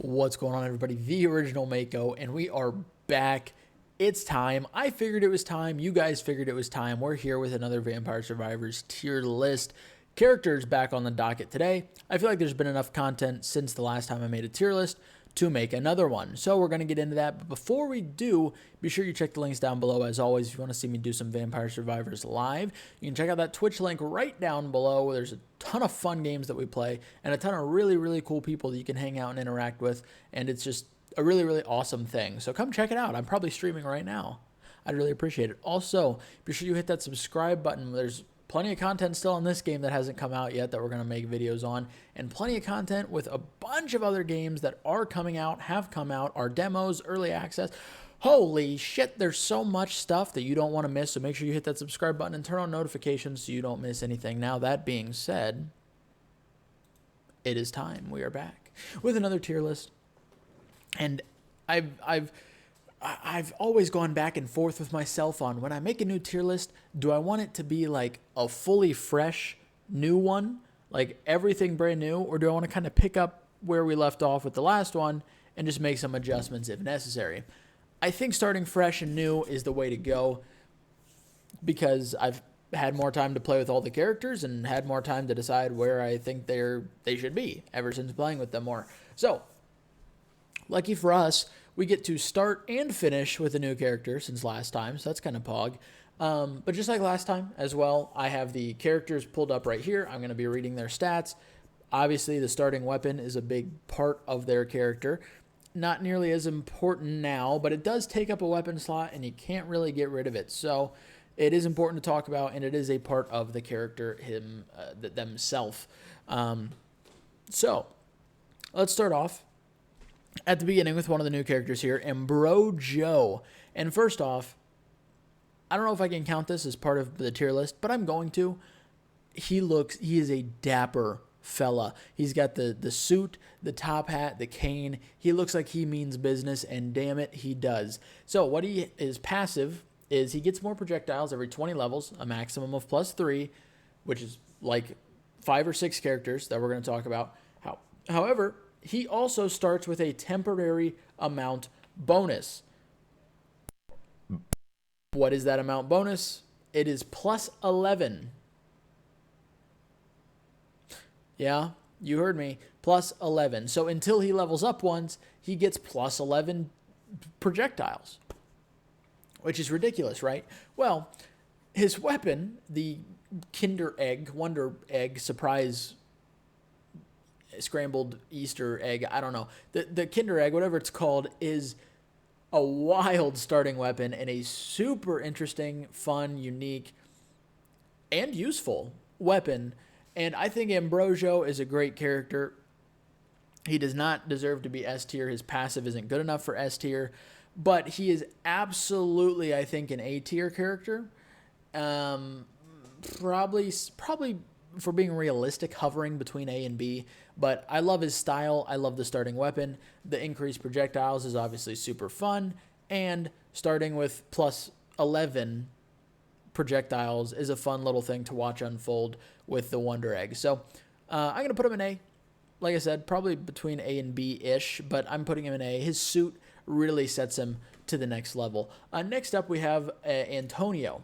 What's going on, everybody? The original Mako, and we are back. It's time. I figured it was time. You guys figured it was time. We're here with another Vampire Survivors tier list. Characters back on the docket today. I feel like there's been enough content since the last time I made a tier list to make another one. So we're going to get into that. But before we do, be sure you check the links down below. As always, if you want to see me do some Vampire Survivors live, you can check out that Twitch link right down below. There's a ton of fun games that we play and a ton of really cool people that you can hang out and interact with. And it's just a really awesome thing. So come check it out. I'm probably streaming right now. I'd really appreciate it. Also, be sure you hit that subscribe button. There's plenty of content still in this game that hasn't come out yet that we're going to make videos on, and plenty of content with a bunch of other games that are coming out, have come out, are demos, early access. Holy shit, there's so much stuff that you don't want to miss, so make sure you hit that subscribe button and turn on notifications so you don't miss anything. Now, that being said, it is time. We are back with another tier list, and I've always gone back and forth with myself on when I make a new tier list, do I want it to be like a fully fresh new one, like everything brand new, or do I want to kind of pick up where we left off with the last one and just make some adjustments if necessary? I think starting fresh and new is the way to go because I've had more time to play with all the characters and had more time to decide where I think they should be ever since playing with them more. So, lucky for us, we get to start and finish with a new character since last time, so that's kind of pog. But just like last time as well, I have the characters pulled up right here. I'm going to be reading their stats. Obviously, the starting weapon is a big part of their character. Not nearly as important now, but it does take up a weapon slot, and you can't really get rid of it. So it is important to talk about, and it is a part of the character themselves. So let's start off at the beginning with one of the new characters here, Ambrojo. And first off, I don't know if I can count this as part of the tier list, but I'm going to. He is a dapper fella. He's got the suit, the top hat, the cane. He looks like he means business, and damn it, he does. So what he is passive is he gets more projectiles every 20 levels, a maximum of +3, which is like 5 or 6 characters that we're going to talk about. However, he also starts with a temporary amount bonus. What is that amount bonus? It is +11. Yeah, you heard me. +11. So until he levels up once, he gets +11 projectiles, which is ridiculous, right? Well, his weapon, the Wonder Egg surprise scrambled Easter egg, I don't know. The Kinder Egg, whatever it's called, is a wild starting weapon and a super interesting, fun, unique, and useful weapon. And I think Ambrojo is a great character. He does not deserve to be S tier. His passive isn't good enough for S tier, but he is absolutely, I think, an A tier character. Probably for being realistic, hovering between A and B, but I love his style. I love the starting weapon. The increased projectiles is obviously super fun, and starting with +11 projectiles is a fun little thing to watch unfold with the Wonder Egg. So I'm going to put him in A. Like I said, probably between A and B-ish, but I'm putting him in A. His suit really sets him to the next level. Next up, we have Antonio.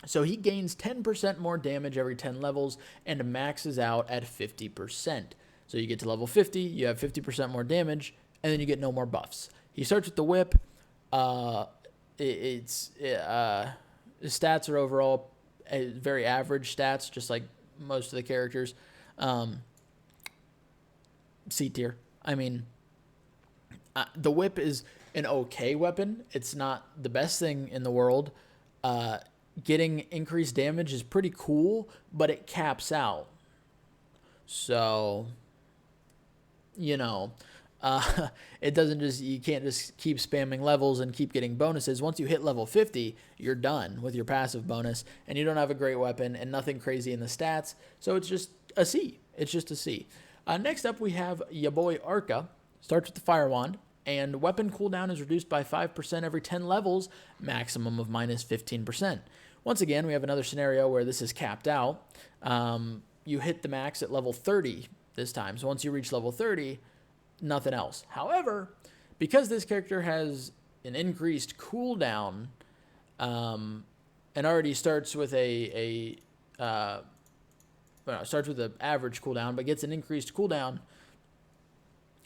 So he gains 10% more damage every 10 levels and maxes out at 50%. So you get to level 50, you have 50% more damage, and then you get no more buffs. He starts with the whip. His stats are overall very average stats, just like most of the characters. C tier. I mean, the whip is an okay weapon. It's not the best thing in the world. Getting increased damage is pretty cool, but it caps out. So, it doesn't you can't just keep spamming levels and keep getting bonuses. Once you hit level 50, you're done with your passive bonus, and you don't have a great weapon and nothing crazy in the stats. So it's just a C. It's just a C. Next up, we have ya boy Arca. Starts with the Fire Wand. And weapon cooldown is reduced by 5% every 10 levels, maximum of -15%. Once again, we have another scenario where this is capped out. You hit the max at level 30 this time. So once you reach level 30, nothing else. However, because this character has an increased cooldown, and already starts with starts with an average cooldown, but gets an increased cooldown,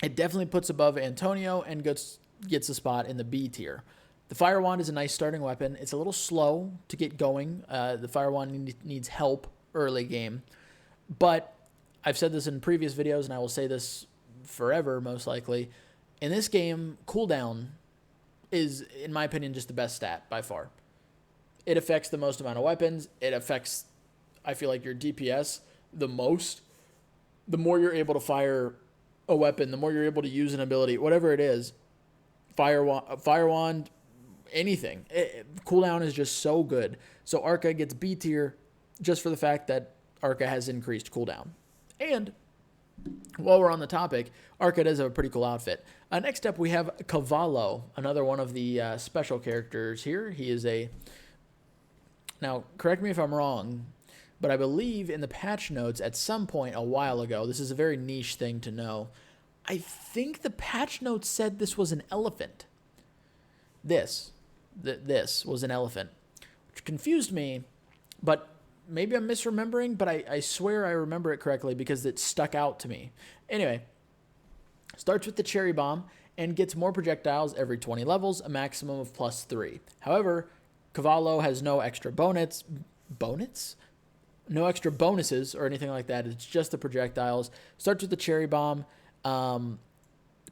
it definitely puts above Antonio and gets a spot in the B tier. The Fire Wand is a nice starting weapon. It's a little slow to get going. The Fire Wand needs help early game. But I've said this in previous videos, and I will say this forever, most likely. In this game, cooldown is, in my opinion, just the best stat by far. It affects the most amount of weapons. It affects, I feel like, your DPS the most. The more you're able to fire a weapon, the more you're able to use an ability, whatever it is, Fire Wand, anything. Cooldown is just so good. So Arca gets B tier just for the fact that Arca has increased cooldown. And while we're on the topic, Arca does have a pretty cool outfit. Next up, we have Cavallo, another one of the special characters here. He is a... Now, correct me if I'm wrong, but I believe in the patch notes at some point a while ago, this is a very niche thing to know, I think the patch notes said this was an elephant. This was an elephant, which confused me, but maybe I'm misremembering, but I swear I remember it correctly because it stuck out to me. Anyway, starts with the Cherry Bomb and gets more projectiles every 20 levels, a maximum of +3. However, Cavallo has no extra no extra bonuses or anything like that. It's just the projectiles. Starts with the Cherry Bomb,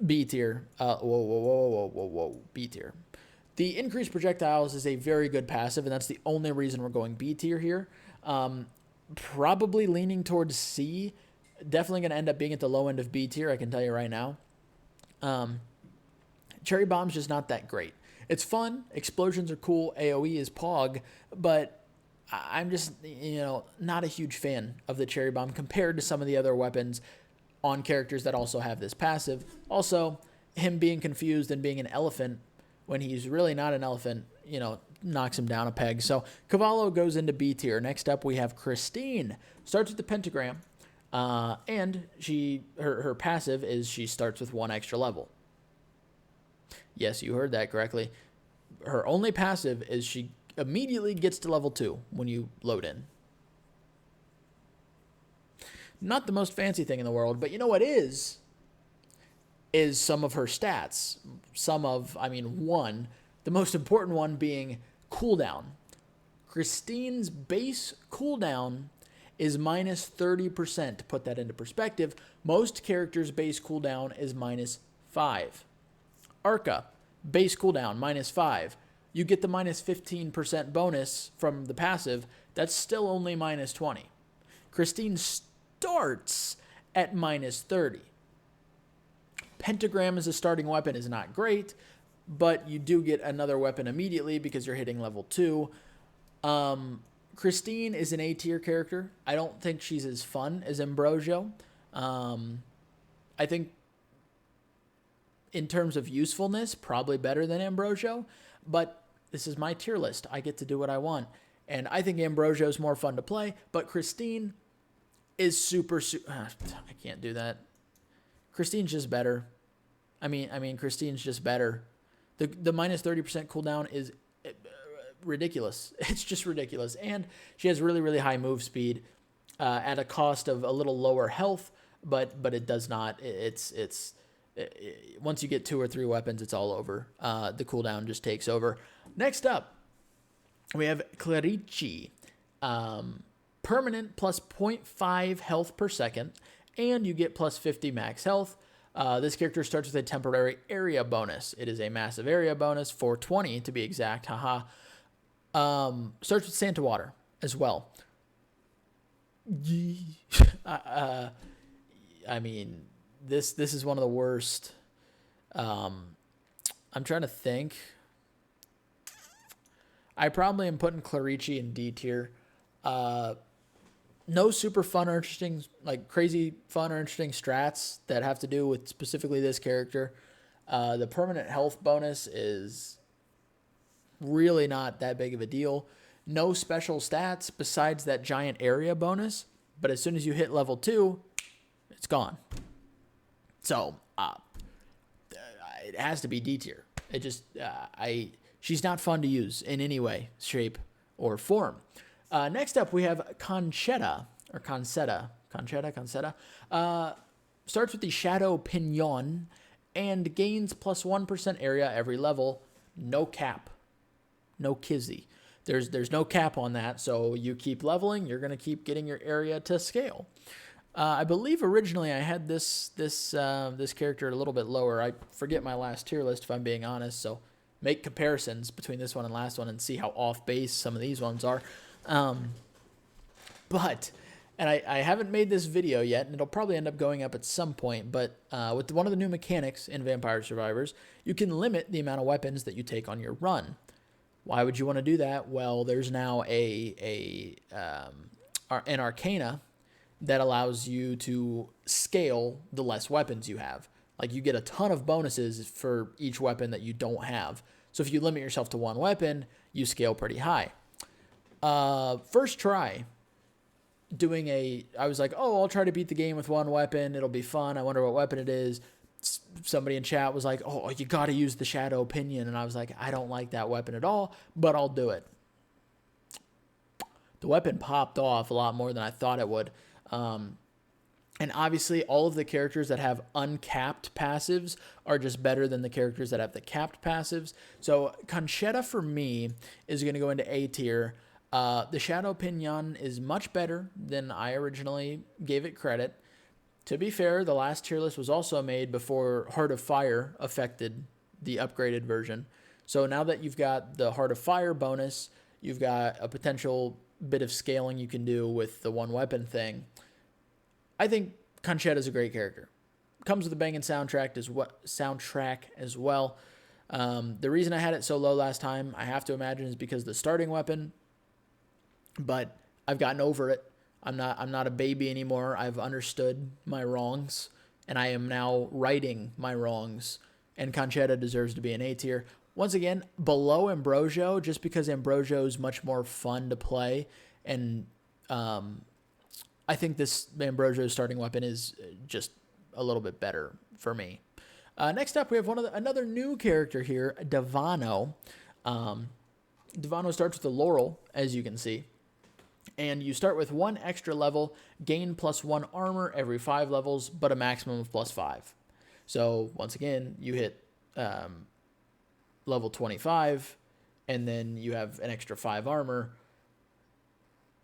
B tier. Whoa, B tier. The increased projectiles is a very good passive, and that's the only reason we're going B tier here. Probably leaning towards C. Definitely going to end up being at the low end of B tier, I can tell you right now. Cherry Bomb's just not that great. It's fun. Explosions are cool. AoE is Pog, but I'm just, not a huge fan of the Cherry Bomb compared to some of the other weapons on characters that also have this passive. Also, him being confused and being an elephant when he's really not an elephant, knocks him down a peg. So Cavallo goes into B tier. Next up, we have Christine. Starts with the pentagram, and her passive is she starts with 1 extra level. Yes, you heard that correctly. Her only passive is she immediately gets to level 2 when you load in. Not the most fancy thing in the world, but you know what is some of her stats. One. The most important one being cooldown. Christine's base cooldown is -30%. To put that into perspective, most characters' base cooldown is -5. Arca, base cooldown, -5. You get the -15% bonus from the passive. That's still only -20. Christine starts at -30. Pentagram as a starting weapon is not great, but you do get another weapon immediately because you're hitting level 2. Christine is an A tier character. I don't think she's as fun as Ambrosio. I think in terms of usefulness, probably better than Ambrosio, but this is my tier list. I get to do what I want. And I think Ambrosio is more fun to play, but Christine is I can't do that. Christine's just better. Christine's just better. The -30% cooldown is ridiculous. It's just ridiculous. And she has really, really high move speed at a cost of a little lower health, but it does not. Once you get 2 or 3 weapons, it's all over. The cooldown just takes over. Next up, we have Clarici. Permanent plus 0.5 health per second, and you get plus 50 max health. This character starts with a temporary area bonus. It is a massive area bonus, 420 to be exact. Haha. Starts with Santa Water as well. This is one of the worst. I'm trying to think. I probably am putting Clarici in D tier. No super fun or interesting, crazy fun or interesting strats that have to do with specifically this character. The permanent health bonus is really not that big of a deal. No special stats besides that giant area bonus, but as soon as you hit level 2, it's gone. So, it has to be D tier. It just, she's not fun to use in any way, shape, or form. Next up, we have Concetta. Starts with the Shadow Pignon and gains plus 1% area every level. No cap. No kizzy. There's no cap on that, so you keep leveling, you're going to keep getting your area to scale. I believe originally I had this character a little bit lower. I forget my last tier list if I'm being honest, so make comparisons between this one and last one and see how off base some of these ones are. I haven't made this video yet, and it'll probably end up going up at some point, but with one of the new mechanics in Vampire Survivors, you can limit the amount of weapons that you take on your run. Why would you want to do that? Well, there's now an Arcana that allows you to scale the less weapons you have. Like, you get a ton of bonuses for each weapon that you don't have. So if you limit yourself to one weapon, you scale pretty high. First try, I was like, oh, I'll try to beat the game with one weapon. It'll be fun. I wonder what weapon it is. Somebody in chat was like, oh, you got to use the Shadow Pinion. And I was like, I don't like that weapon at all, but I'll do it. The weapon popped off a lot more than I thought it would. And obviously, all of the characters that have uncapped passives are just better than the characters that have the capped passives. So Concetta, for me, is going to go into A tier. The Shadow Pinion is much better than I originally gave it credit. To be fair, the last tier list was also made before Heart of Fire affected the upgraded version. So now that you've got the Heart of Fire bonus, you've got a potential bit of scaling you can do with the one weapon thing. I think Concetta is a great character. Comes with a banging soundtrack as well. The reason I had it so low last time, I have to imagine, is because the starting weapon. But I've gotten over it. I'm not a baby anymore. I've understood my wrongs, and I am now righting my wrongs. And Concetta deserves to be an A tier. Once again, below Ambrosio, just because Ambrosio is much more fun to play, and I think this Ambrosio's starting weapon is just a little bit better for me. Next up, we have another new character here, Devano. Devano starts with the Laurel, as you can see. And you start with 1 extra level, gain +1 armor every 5 levels, but a maximum of +5. So, once again, you hit level 25, and then you have an extra 5 armor,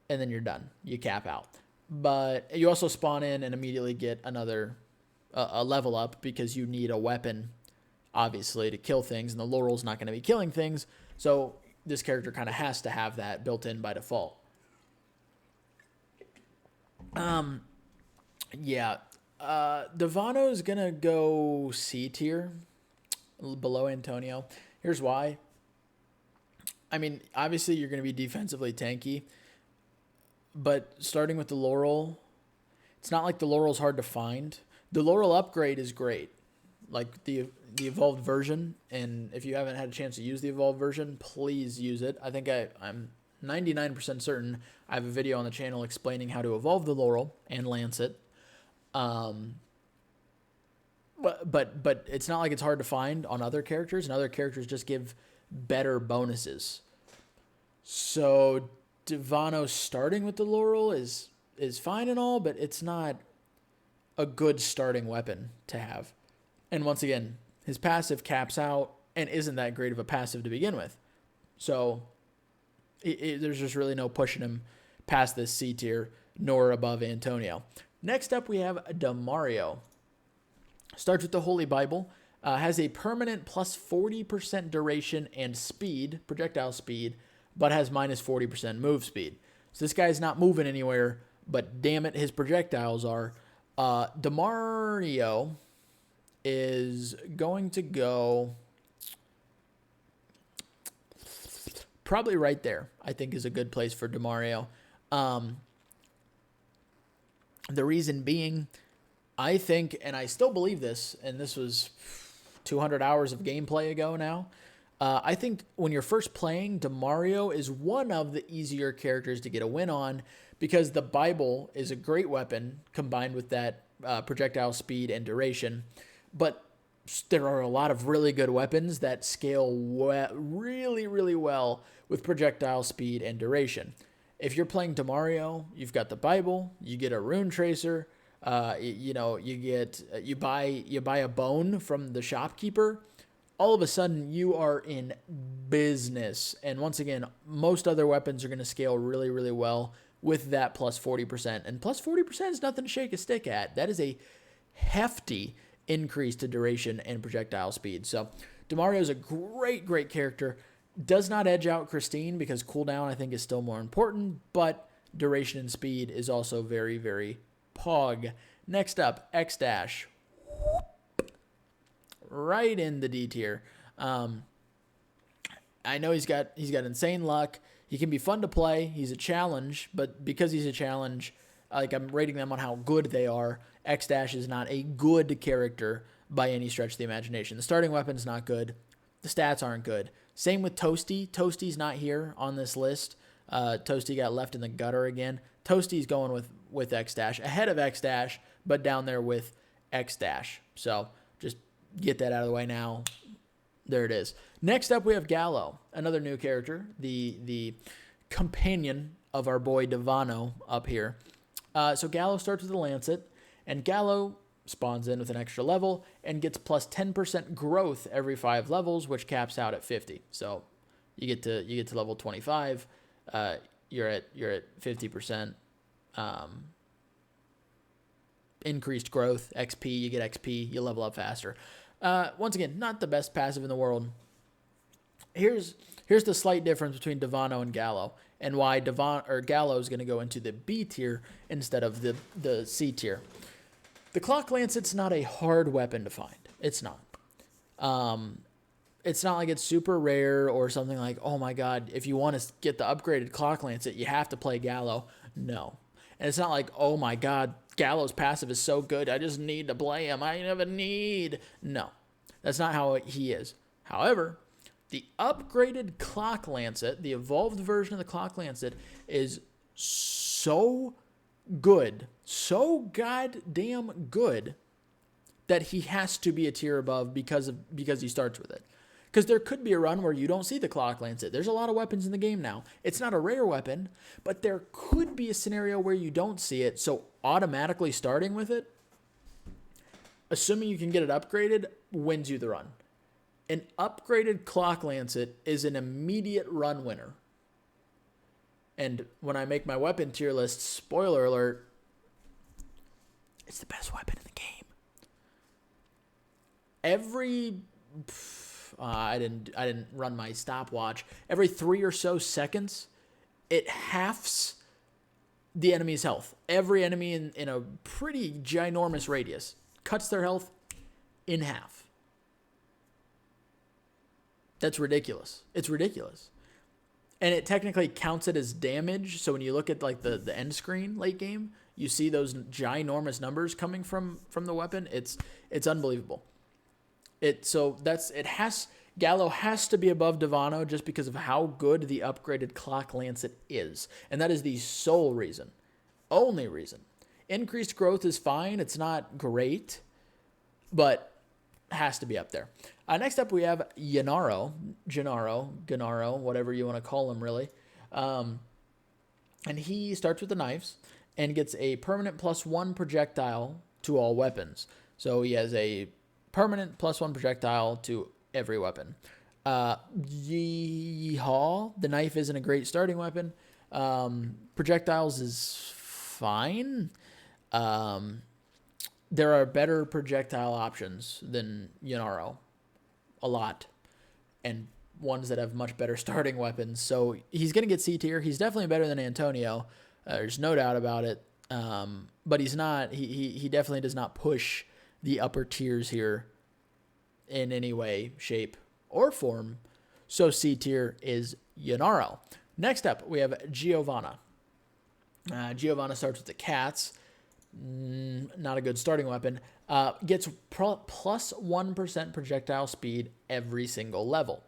and then you're done. You cap out. But you also spawn in and immediately get another a level up because you need a weapon, obviously, to kill things, and the Laurel's not going to be killing things, so this character kind of has to have that built in by default. Devano is going to go C tier, below Antonio. Here's why. I mean, obviously you're going to be defensively tanky, but starting with the Laurel, it's not like the Laurel's hard to find. The Laurel upgrade is great, like the evolved version, and if you haven't had a chance to use the evolved version, please use it. I think I'm 99% certain I have a video on the channel explaining how to evolve the Laurel and Lancet. But it's not like it's hard to find on other characters, and other characters just give better bonuses. So Devano starting with the Laurel is fine and all, but it's not a good starting weapon to have. And once again, his passive caps out and isn't that great of a passive to begin with. So there's just really no pushing him past this C tier, nor above Antonio. Next up, we have Demario. Starts with the Holy Bible. Has a permanent plus 40% duration and speed, projectile speed, but has minus 40% move speed. So this guy's not moving anywhere, but damn it, his projectiles are. Demario is going to go probably right there, I think, is a good place for Demario. The reason being, I think, and I still believe this, and this was 200 hours of gameplay ago now, I think when you're first playing, Demario is one of the easier characters to get a win on because the Bible is a great weapon combined with that projectile speed and duration. But there are a lot of really good weapons that scale really, really well with projectile speed and duration. If you're playing Demario, you've got the Bible, you get a rune tracer, you buy a bone from the shopkeeper. All of a sudden, you are in business. And once again, most other weapons are going to scale really, really well with that plus 40%. And plus 40% is nothing to shake a stick at. That is a hefty increase to duration and projectile speed. So Demario is a great, great character. Does not edge out Christine because cooldown I think is still more important, but duration and speed is also very, very pog. Next up, X-Dash. Right in the D tier. I know he's got insane luck. He can be fun to play. He's a challenge, but because he's a challenge, like I'm rating them on how good they are. X-Dash is not a good character by any stretch of the imagination. The starting weapon's not good. The stats aren't good. Same with Toasty. Toasty's not here on this list. Toasty got left in the gutter again. Toasty's going with X-Dash. Ahead of X-Dash, but down there with X-Dash. So just get that out of the way now. There it is. Next up, we have Gallo, another new character, the companion of our boy Devano up here. So Gallo starts with a Lancet, and Gallo spawns in with an extra level and gets plus 10% growth every 5 levels, which caps out at 50. So you get to level 25, you're at 50% increased growth, XP, you get XP, you level up faster. Once again, not the best passive in the world. Here's the slight difference between Devano and Gallo, and why Gallo is going to go into the B tier instead of the C tier. The Clock Lancet's not a hard weapon to find. It's not. It's not like it's super rare or something like, oh my god, if you want to get the upgraded Clock Lancet, you have to play Gallo. No. And it's not like, oh my god, Gallo's passive is so good, I just need to play him. I have a need. No. That's not how he is. However, the upgraded Clock Lancet, the evolved version of the Clock Lancet, is so good, so goddamn good, that he has to be a tier above because he starts with it. Because there could be a run where you don't see the Clock Lancet. There's a lot of weapons in the game now. It's not a rare weapon, but there could be a scenario where you don't see it, so automatically starting with it, assuming you can get it upgraded, wins you the run. An upgraded Clock Lancet is an immediate run winner. And when I make my weapon tier list, spoiler alert, it's the best weapon in the game. I didn't run my stopwatch. Every 3 or so seconds, it halves the enemy's health. Every enemy in a pretty ginormous radius cuts their health in half. That's ridiculous. It's ridiculous. And it technically counts it as damage. So when you look at like the end screen late game, you see those ginormous numbers coming from the weapon. It's unbelievable. Gallo has to be above Devano just because of how good the upgraded Clock Lancet is. And that is the sole reason. Only reason. Increased growth is fine. It's not great, but has to be up there. Next up, we have Gennaro, whatever you want to call him, really. And he starts with the knives and gets a permanent +1 projectile to all weapons. So he has a permanent +1 projectile to every weapon. Yeehaw. The knife isn't a great starting weapon. Projectiles is fine. There are better projectile options than Gennaro. A lot. And ones that have much better starting weapons. So he's going to get C tier. He's definitely better than Antonio. There's no doubt about it. But he's not. He definitely does not push the upper tiers here in any way, shape, or form. So C tier is Gennaro. Next up, we have Giovanna. Giovanna starts with the cats. Not a good starting weapon. Gets +1% projectile speed every single level.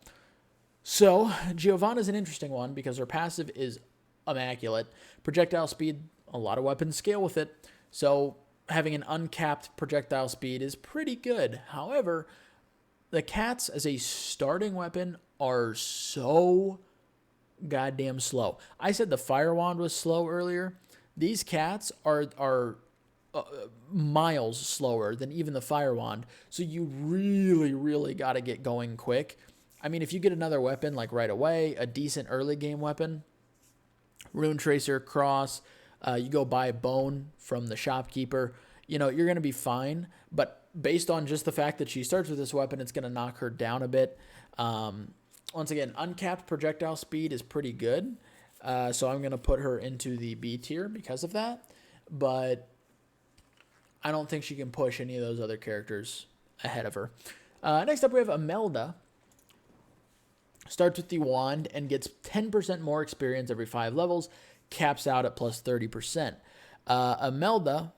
So Giovanna's an interesting one because her passive is immaculate. Projectile speed, a lot of weapons scale with it. So having an uncapped projectile speed is pretty good. However, The cats as a starting weapon are so goddamn slow. I said the fire wand was slow earlier. These cats are miles slower than even the fire wand. So you really got to get going quick. I mean, if you get another weapon like right away, a decent early game weapon, Rune Tracer, Cross, you go buy Bone from the shopkeeper, you're going to be fine. But based on just the fact that she starts with this weapon, it's going to knock her down a bit. Once again, uncapped projectile speed is pretty good. So I'm going to put her into the B tier because of that. But I don't think she can push any of those other characters ahead of her. Next up, we have Imelda. Starts with the wand and gets 10% more experience every 5 levels. Caps out at plus 30%. Imelda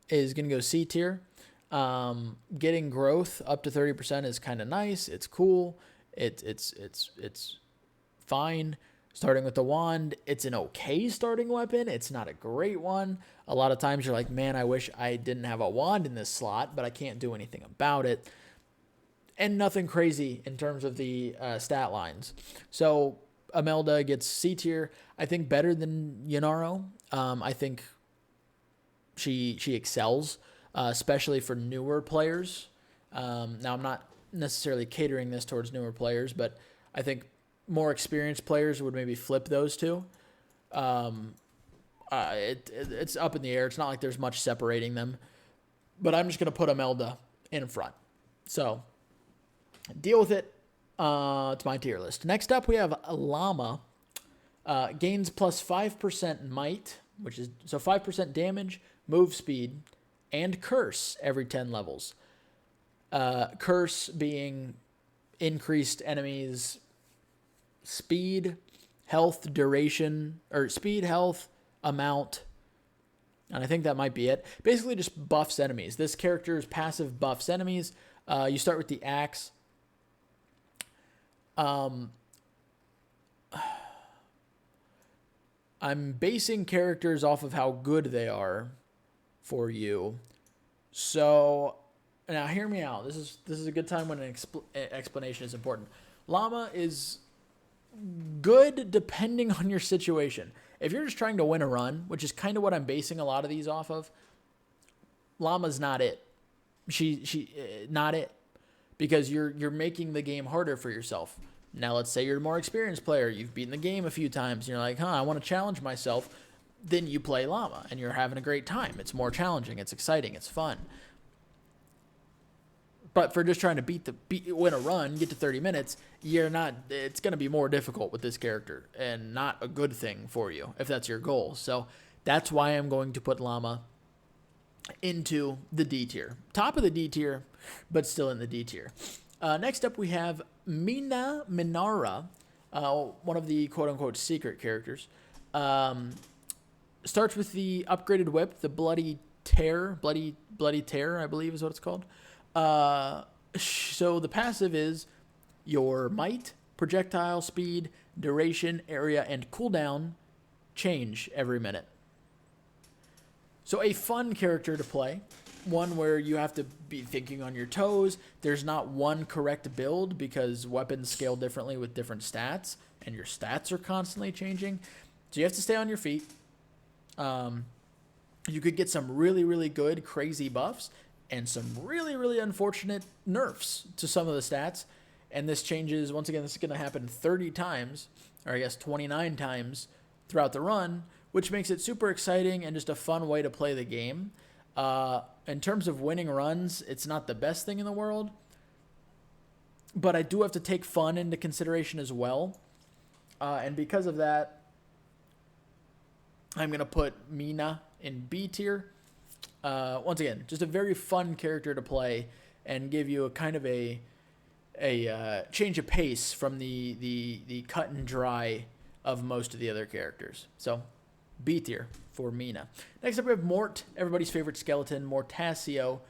is going to go C tier. Getting growth up to 30% is kind of nice. It's cool. It's fine. Starting with the wand, it's an okay starting weapon. It's not a great one. A lot of times you're like, man, I wish I didn't have a wand in this slot, but I can't do anything about it. And nothing crazy in terms of the stat lines. So Imelda gets C tier. I think better than Yanaro. I think she excels, especially for newer players. Now, I'm not necessarily catering this towards newer players, but I think more experienced players would maybe flip those two. It's up in the air. It's not like there's much separating them. But I'm just going to put Imelda in front. So deal with it. It's my tier list. Next up, we have Llama. Gains plus 5% might, which is so 5% damage, move speed, and curse every 10 levels. Curse being increased enemies' speed, health, duration, or speed, health, amount, and I think that might be it. Basically just buffs enemies. This character's passive buffs enemies. You start with the axe. I'm basing characters off of how good they are for you. So now hear me out. This is a good time when an explanation is important. Llama is good depending on your situation. If you're just trying to win a run, which is kind of what I'm basing a lot of these off of, Llama's not it. She not it, because you're making the game harder for yourself. Now let's say you're a more experienced player, you've beaten the game a few times, and you're like, I want to challenge myself. Then you play Llama, and you're having a great time. It's more challenging, it's exciting, it's fun. But for just trying to win a run, get to 30 minutes, you're not. It's going to be more difficult with this character, and not a good thing for you if that's your goal. So that's why I'm going to put Llama into the D tier, top of the D tier, but still in the D tier. Next up, we have Mina Menara, one of the quote-unquote secret characters. Starts with the upgraded whip, the Bloody Tear, I believe is what it's called. So the passive is your might, projectile speed, duration, area, and cooldown change every minute. So a fun character to play. One where you have to be thinking on your toes. There's not one correct build because weapons scale differently with different stats, and your stats are constantly changing. So you have to stay on your feet. You could get some really good, crazy buffs and some really unfortunate nerfs to some of the stats. And this changes, once again, this is going to happen 30 times, or I guess 29 times throughout the run, which makes it super exciting and just a fun way to play the game. In terms of winning runs, it's not the best thing in the world, but I do have to take fun into consideration as well. And because of that, I'm going to put Mina in B tier. Once again, just a very fun character to play and give you a kind of a change of pace from the cut and dry of most of the other characters. So B tier for Mina. Next up, we have Mort, everybody's favorite skeleton, Mortaccio.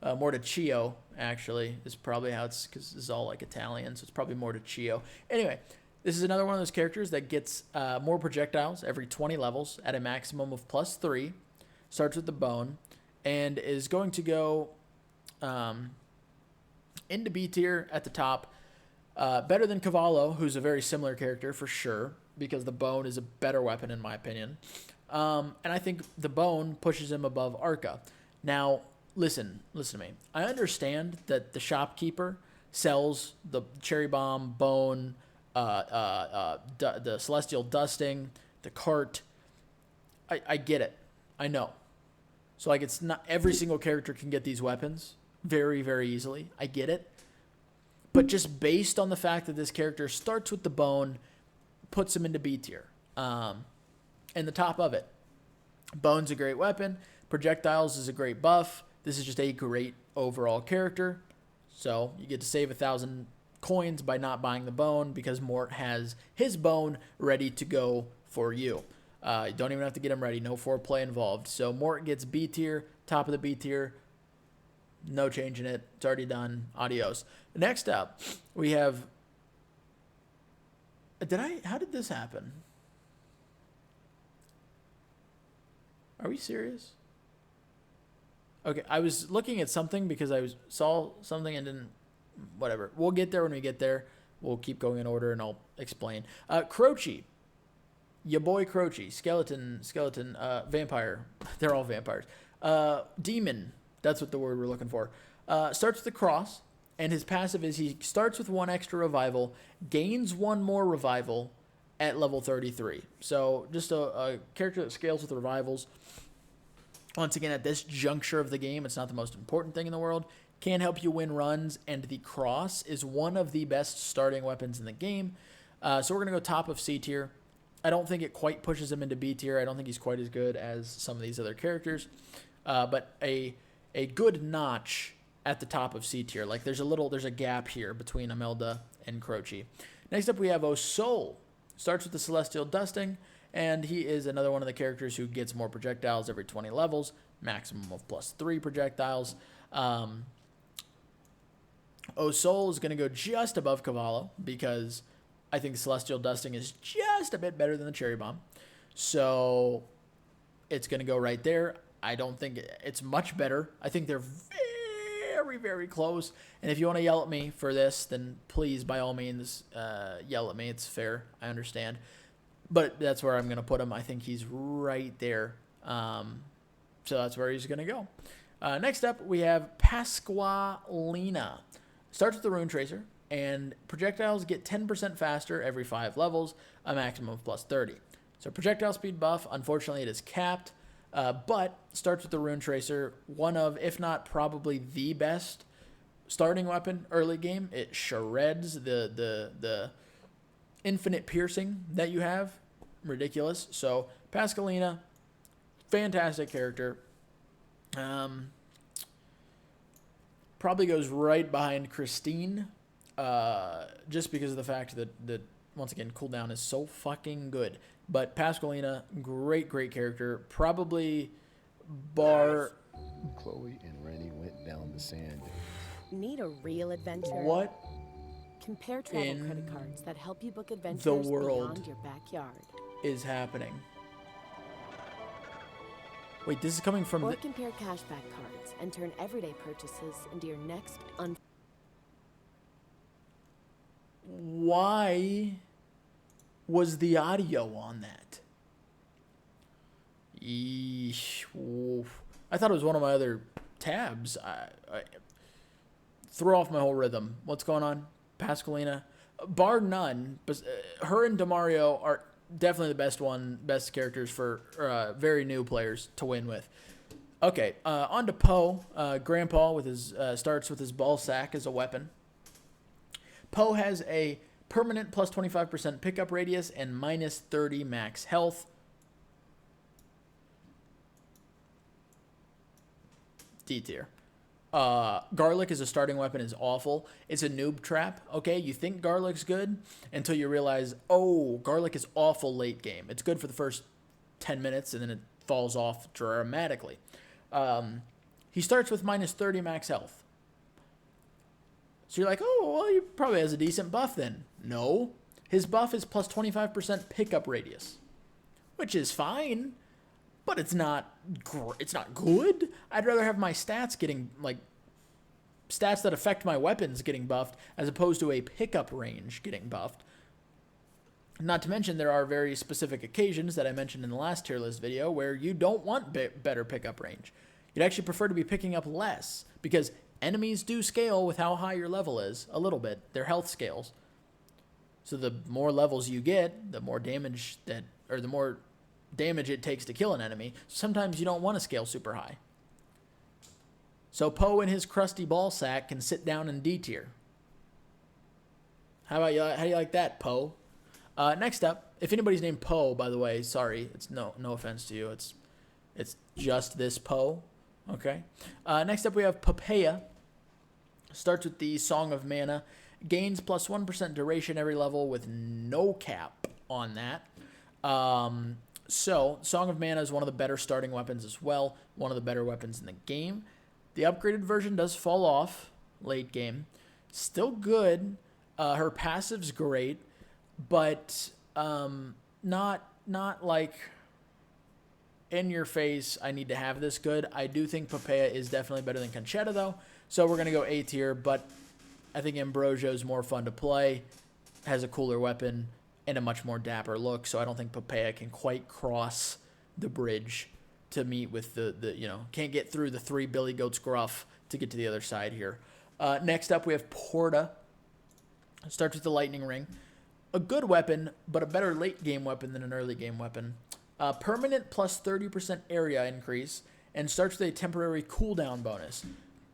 Mortaccio, actually, is probably how it's, because this is all like Italian, so it's probably Mortaccio. Anyway, this is another one of those characters that gets more projectiles every 20 levels at a maximum of +3. Starts with the bone, and is going to go Into B tier at the top. Better than Cavallo, who's a very similar character for sure, because the bone is a better weapon in my opinion. And I think the bone pushes him above Arca. Now, listen to me. I understand that the shopkeeper sells the cherry bomb, bone, the celestial dusting, the cart. I get it. I know. So like it's not every single character can get these weapons very, very easily. I get it. But just based on the fact that this character starts with the bone, puts him into B tier. And the top of it. Bone's a great weapon. Projectiles is a great buff. This is just a great overall character. So you get to save 1,000 coins by not buying the bone because Mort has his bone ready to go for you. You don't even have to get him ready. No foreplay involved. So Mort gets B tier, top of the B tier. No changing it. It's already done. Adios. Next up, we have... How did this happen? Are we serious? Okay, I was looking at something because saw something and didn't... Whatever. We'll get there when we get there. We'll keep going in order and I'll explain. Croce. Your boy Croce. Skeleton, vampire. They're all vampires. Demon. That's what the word we're looking for. Starts with the cross, and his passive is he starts with 1 extra revival, gains 1 more revival at level 33. So just a character that scales with revivals. Once again, at this juncture of the game, it's not the most important thing in the world. Can help you win runs, and the cross is one of the best starting weapons in the game. So we're going to go top of C tier. I don't think it quite pushes him into B tier. I don't think he's quite as good as some of these other characters. But a good notch at the top of C tier. Like there's a gap here between Imelda and Croce. Next up we have Osol. Starts with the Celestial Dusting, and he is another one of the characters who gets more projectiles every 20 levels, maximum of +3 projectiles. Osol is going to go just above Cavallo because I think the Celestial Dusting is just a bit better than the Cherry Bomb. So it's going to go right there. I don't think it's much better. I think they're very, very close. And if you want to yell at me for this, then please, by all means, yell at me. It's fair. I understand. But that's where I'm going to put him. I think he's right there. So that's where he's going to go. Next up, we have Pasqualeena. Starts with the Rune Tracer, and projectiles get 10% faster every 5 levels, a maximum of +30. So projectile speed buff, unfortunately, it is capped. But starts with the Rune Tracer, one of, if not probably the best starting weapon early game. It shreds the infinite piercing that you have. Ridiculous. So Pasqualeena, fantastic character. Probably goes right behind Christine, just because of the fact that once again, cooldown is so fucking good. But Pasqualeena, great character. Probably bar... Chloe and Rennie went down the sand. Need a real adventure? What Compare travel credit cards that help you book adventures the world beyond your backyard. is happening? Wait, this is coming from... Or compare cashback cards and turn everyday purchases into your next Why was the audio on that? Eesh, oof. I thought it was one of my other tabs. I threw off my whole rhythm. What's going on? Pasqualeena, bar none, but her and Demario are definitely the best characters for very new players to win with. Okay, on to Poe. Grandpa with his starts with his ball sack as a weapon. Poe has a permanent plus 25% pickup radius and minus 30 max health. D tier. Garlic as a starting weapon is awful. It's a noob trap. Okay, you think garlic's good until you realize, oh, garlic is awful late game. It's good for the first 10 minutes and then it falls off dramatically. He starts with minus 30 max health. So you're like, oh, well, he probably has a decent buff then. No. His buff is plus 25% pickup radius, which is fine, but it's not good. I'd rather have my stats getting, like, stats that affect my weapons getting buffed as opposed to a pickup range getting buffed. Not to mention there are very specific occasions that I mentioned in the last tier list video where you don't want better pickup range. You'd actually prefer to be picking up less because enemies do scale with how high your level is a little bit. Their health scales. So the more levels you get, the more damage the more damage it takes to kill an enemy. Sometimes you don't want to scale super high. So Poe and his crusty ball sack can sit down in D tier. How do you like that, Poe? Next up, if anybody's named Poe, by the way, sorry, it's no offense to you. It's just this Poe. Okay. Next up, we have Papaya. Starts with the Song of Mana. Gains plus 1% duration every level with no cap on that. So, Song of Mana is one of the better starting weapons as well. One of the better weapons in the game. The upgraded version does fall off late game. Still good. Her passive's great, but not like in your face, I need to have this good. I do think Papaya is definitely better than Conchetta, though. So we're going to go A tier, but I think Ambrosio's more fun to play, has a cooler weapon, and a much more dapper look. So I don't think Papaya can quite cross the bridge to meet with can't get through the 3 Billy Goats gruff to get to the other side here. Next up, we have Porta. Starts with the Lightning Ring. A good weapon, but a better late game weapon than an early game weapon. Permanent plus 30% area increase, and starts with a temporary cooldown bonus.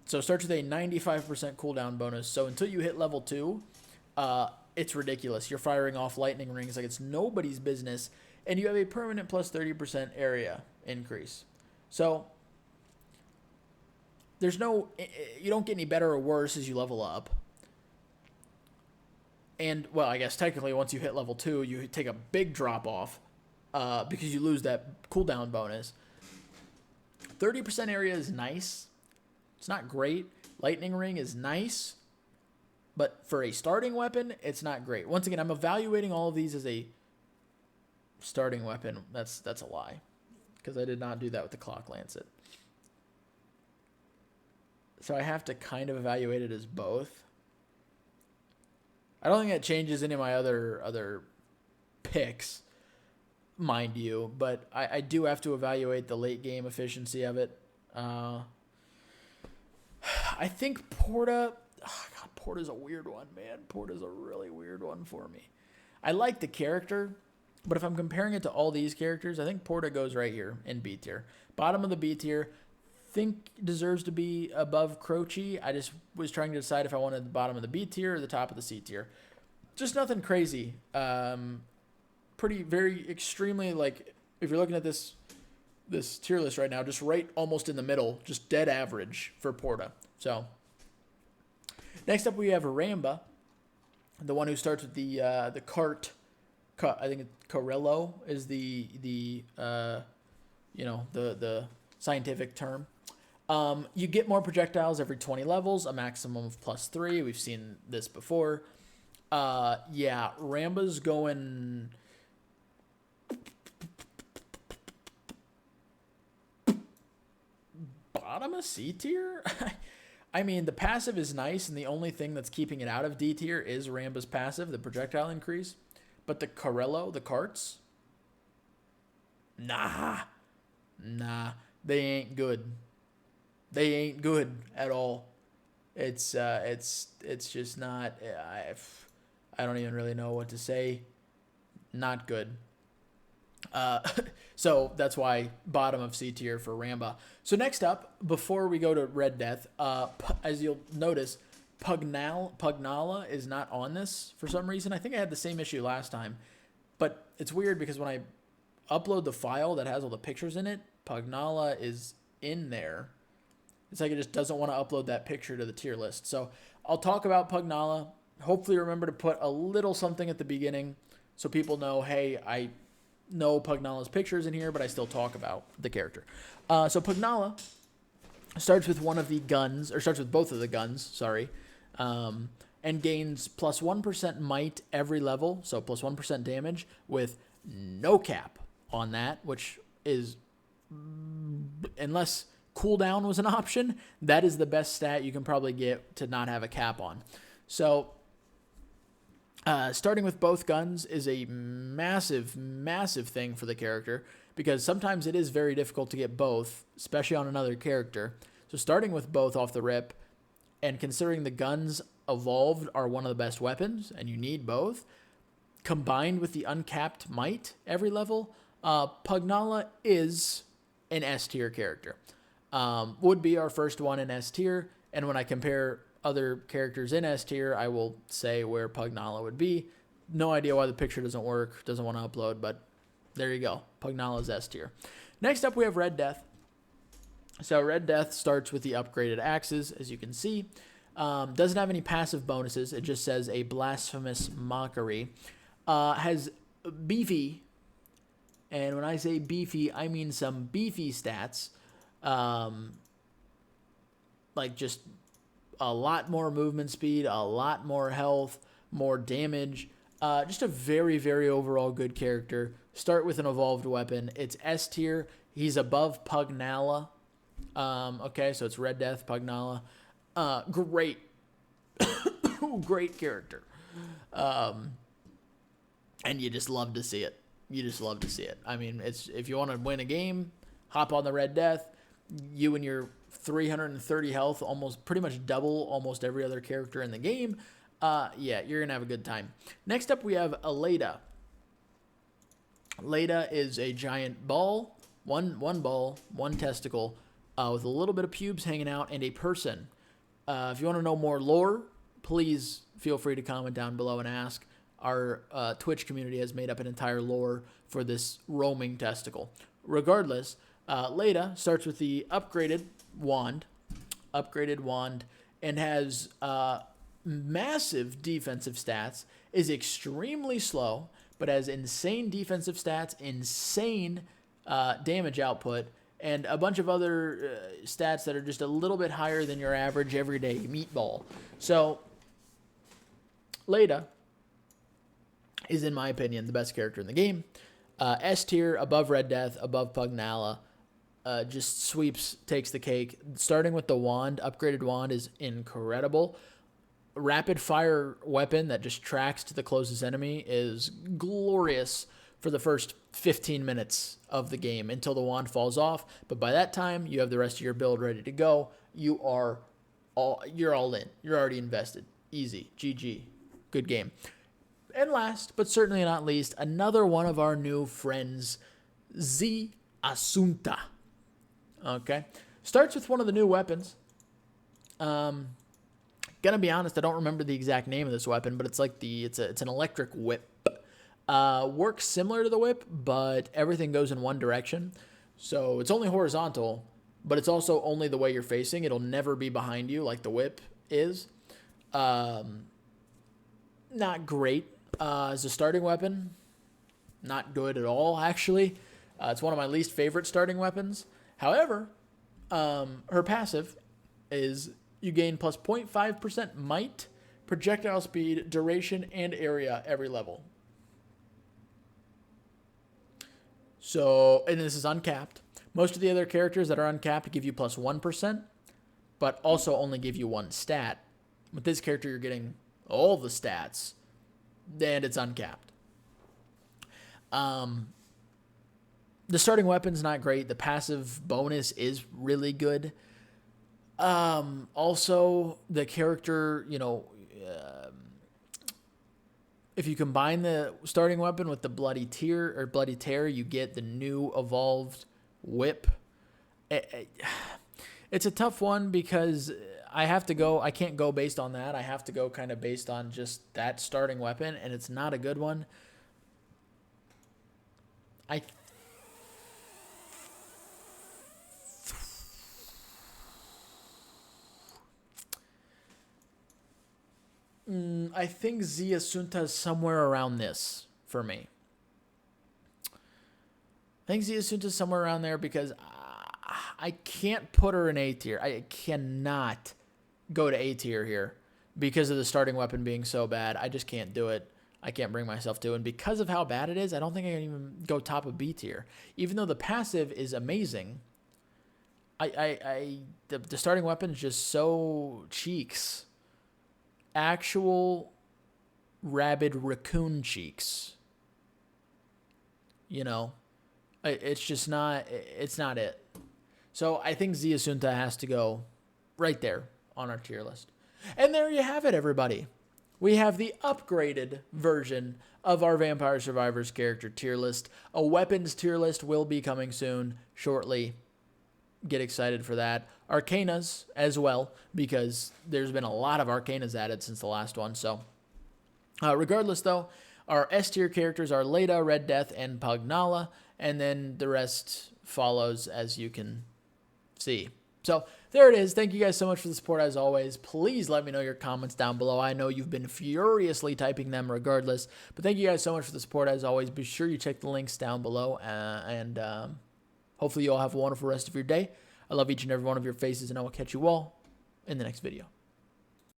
So it starts with a 95% cooldown bonus. So until you hit level 2, it's ridiculous. You're firing off lightning rings like it's nobody's business, and you have a permanent plus 30% area increase. So you don't get any better or worse as you level up. And, well, I guess technically once you hit level 2, you take a big drop off because you lose that cooldown bonus. 30% area is nice. It's not great. Lightning Ring is nice. But for a starting weapon, it's not great. Once again, I'm evaluating all of these as a starting weapon. That's a lie. Because I did not do that with the Clock Lancet. So I have to kind of evaluate it as both. I don't think that changes any of my other picks, mind you. But I do have to evaluate the late game efficiency of it. I think Porta... Oh God, Porta's a weird one, man. Porta's a really weird one for me. I like the character, but if I'm comparing it to all these characters, I think Porta goes right here in B tier. Bottom of the B tier, think deserves to be above Croce. I just was trying to decide if I wanted the bottom of the B tier or the top of the C tier. Just nothing crazy. Very extremely, like, if you're looking at this tier list right now, just right almost in the middle, just dead average for Porta. So... Next up, we have Ramba, the one who starts with the cart. I think Carello is the scientific term. You get more projectiles every 20 levels, a maximum of +3. We've seen this before. Ramba's going... bottom of C tier? I mean, the passive is nice, and the only thing that's keeping it out of D tier is Ramba's passive, the projectile increase. But the Carello, the carts, nah, they ain't good. They ain't good at all. It's just not. I don't even really know what to say. Not good. So that's why bottom of C tier for Ramba. So next up, before we go to Red Death, as you'll notice, Pugnola is not on this for some reason. I think I had the same issue last time, but it's weird because when I upload the file that has all the pictures in it, Pugnola is in there. It's like it just doesn't want to upload that picture to the tier list. So I'll talk about Pugnola. Hopefully remember to put a little something at the beginning so people know, hey, I know Pugnola's pictures in here, but I still talk about the character. So Pugnola starts with one of the guns, or starts with both of the guns, sorry, and gains +1% might every level, so +1% damage with no cap on that, which is, unless cooldown was an option, that is the best stat you can probably get to not have a cap on. So starting with both guns is a massive, massive thing for the character, because sometimes it is very difficult to get both, especially on another character. So starting with both off the rip, and considering the guns evolved are one of the best weapons, and you need both, combined with the uncapped might every level, Pugnola is an S tier character. Would be our first one in S tier, and when I compare other characters in S tier, I will say where Pugnola would be. No idea why the picture doesn't work, doesn't want to upload, but there you go. Pugnola is S tier. Next up, we have Red Death. So Red Death starts with the upgraded axes, as you can see. Doesn't have any passive bonuses. It just says a blasphemous mockery. Has beefy, and when I say beefy, I mean some beefy stats. Like just a lot more movement speed, a lot more health, more damage. Just a very, very overall good character. Start with an evolved weapon. It's S tier. He's above Pugnola. Okay, so it's Red Death, Pugnola. Great. Great character. And you just love to see it. You just love to see it. I mean, it's if you want to win a game, hop on the Red Death. You and your 330 health, almost pretty much double almost every other character in the game. Yeah, you're going to have a good time. Next up, we have Eleda. Eleda is a giant ball, one ball, one testicle, with a little bit of pubes hanging out, and a person. If you want to know more lore, please feel free to comment down below and ask. Our Twitch community has made up an entire lore for this roaming testicle. Regardless, Eleda starts with the upgraded wand, and has massive defensive stats, is extremely slow, but has insane defensive stats, insane damage output, and a bunch of other stats that are just a little bit higher than your average everyday meatball. So, Eleda is, in my opinion, the best character in the game. S tier, above Red Death, above Pugnola. Just sweeps, takes the cake. Starting with the wand, upgraded wand is incredible. Rapid fire weapon that just tracks to the closest enemy is glorious for the first 15 minutes of the game until the wand falls off. But by that time, you have the rest of your build ready to go. You're all in. You're already invested. Easy. GG. Good game. And last, but certainly not least, another one of our new friends, Z Asunta. Okay. Starts with one of the new weapons. Gonna be honest, I don't remember the exact name of this weapon, but it's like it's an electric whip. Works similar to the whip, but everything goes in one direction. So it's only horizontal, but it's also only the way you're facing. It'll never be behind you like the whip is. Not great. As a starting weapon, not good at all, actually. It's one of my least favorite starting weapons. However, her passive is you gain plus 0.5% might, projectile speed, duration, and area every level. So, and this is uncapped. Most of the other characters that are uncapped give you plus 1%, but also only give you one stat. With this character, you're getting all the stats, and it's uncapped. The starting weapon's not great. The passive bonus is really good. Also, the character, if you combine the starting weapon with the bloody tear, you get the new evolved whip. It's a tough one because I can't go based on that. I have to go kind of based on just that starting weapon, and it's not a good one. I think Z Asunta is somewhere around this for me. I think Z Asunta is somewhere around there because I can't put her in A tier. I cannot go to A tier here because of the starting weapon being so bad. I just can't do it. I can't bring myself to. And because of how bad it is, I don't think I can even go top of B tier. Even though the passive is amazing, The starting weapon is just so cheeks. Actual rabid raccoon cheeks. You know, it's just not, it's not it. So I think Ziasunta has to go right there on our tier list. And there you have it, everybody. We have the upgraded version of our Vampire Survivors character tier list. A weapons tier list will be coming soon, shortly. Get excited for that. Arcanas as well, because there's been a lot of Arcanas added since the last one. So regardless, though, our S tier characters are Eleda, Red Death, and Pugnola, and then the rest follows as you can see. So there it is. Thank you guys so much for the support as always. Please let me know your comments down below. I know you've been furiously typing them regardless, but thank you guys so much for the support as always. Be sure you check the links down below, and hopefully you all have a wonderful rest of your day. I love each and every one of your faces, and I will catch you all in the next video.